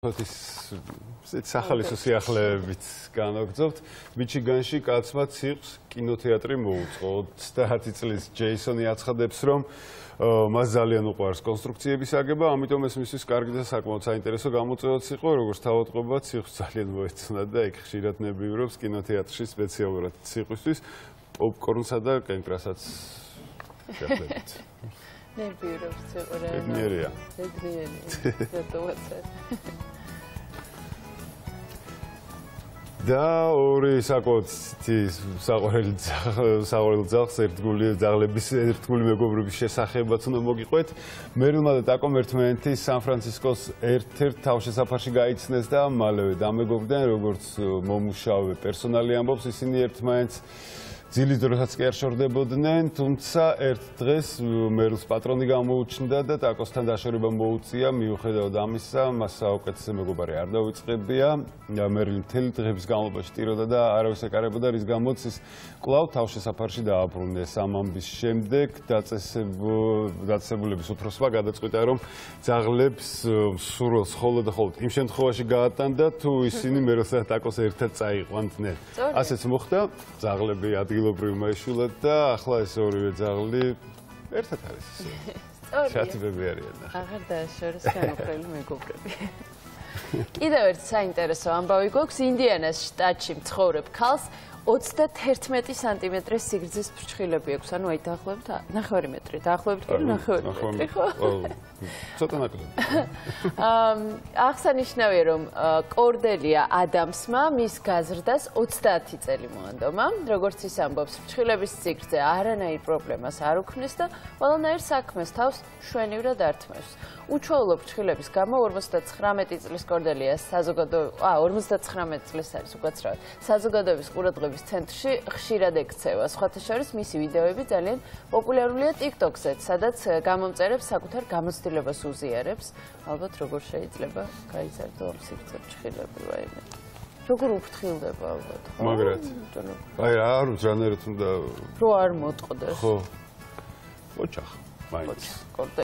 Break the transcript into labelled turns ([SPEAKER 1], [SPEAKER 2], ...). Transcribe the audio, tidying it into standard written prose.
[SPEAKER 1] სახალისო სიახლეებით განაგრძობთ. მიჩიგანში კაცმა ციხს კინოთეატრი მოუწყო. 30 წლის ჯეისონი აცხადებს, რომ მას ძალიან უყვარს კონსტრუქციების აგება, ამიტომ ეს მისთვის კარგი და საკმაოდ საინტერესო გამოწვევაც იყო, როგორც თავადყობა ციხს ძალიან მოეცნა და იქ ხშირად ნებიურობს კინოთეატრში სპეციალურად ციხისთვის პოპკორნსა და კენკრასაც შეხვდებით.
[SPEAKER 2] ნებიურობს ციხურა.
[SPEAKER 1] ბედნიერია. და ორი საკმაოდ საყვარელი ძაღლების ერთგული მეგობრობის შესახებაც უნდა მოგიყვეთ. მერილმა და ტაკომ ერთმანეთი სან-ფრანცისკოს ერთ-ერთ თავშესაფარში გაიცნეს და მალევე დამეგობრდნენ, როგორც მომუშავე პერსონალი ამბობს, ისინი ერთმანეთს ძილის დროსაც კი არ შორდებოდნენ, თუმცა ერთ დღეს მერილს პატრონი გამოუჩნდა და ტაკოსთან დაშორება მოუწია, მიუხედავად ამისა, მას საუკეთესო მეგობარი არ დაუწყებია. მერილი მთელი დღების განმავლობაში ტიროდა და არავის ეკარებოდა, რის გამოც ის კვლავ თავშესაფარში დააბრუნეს. ამ ამბის შემდეგ დაწესებულების უფროსმა გადაწყვიტა, რომ ძაღლებს სურვილს ხოლოდ და ხოლოდ იმ შემთხვევაში გაატანდა, თუ ისინი მერილსა და ტაკოს ერთად წაიყვანდნენ. ასეც მოხდა, ძაღლები ადგილობრივ მაიშვილად და ახლა ეს ორივე ძაღლი ერთად არის. შეთებები არიან.
[SPEAKER 2] აღარ დააშორეს განუხრელი მეგობრები. კიდევ ერთი საინტერესო ამბავი გვაქვს. ინდიანას შტატში მცხოვრებ ქალს 31 სანტიმეტრის სიგრძის ფრჩხილები აქვს. ანუ აი დაახლოებით 9 მეტრი. დაახლოებით 9 მეტრი, ხო?
[SPEAKER 1] ცოტა ნაკლები.
[SPEAKER 2] აღსანიშნავია, რომ კორდელია ადამსმა მის გაზრდას 30 წელი მოანდომა. როგორც ის ამბობს, ფრჩხილების სიგრძე არანაირ პრობლემას არ უქმნის და ყველანაირ საქმეს თავს შვენივრად ართმევს. უჩვეულო ფრჩხილების გამო 59 წლის კორდელიას 59 წლის არის უკაცრავად. საზოგადოების ყურადღების ცენტრში ხშირად ექცევა. სხვათა შორის მისი ვიდეოები ძალიან პოპულარულია TikTok-ზე, სადაც გამომწერებს საკუთარ გამოცდილებას უზიარებს. ალბათ როგორ შეიძლება გაიზარდო ამ სიგრძე ფრჩხილები ვაიმე. როგორ უფრთხილდება ალბათ, ხო?
[SPEAKER 1] მაგრად. აი რა არის რანაირად უნდა
[SPEAKER 2] რო არ მოტყდეს.
[SPEAKER 1] ხო. ოჩახ. მაინც.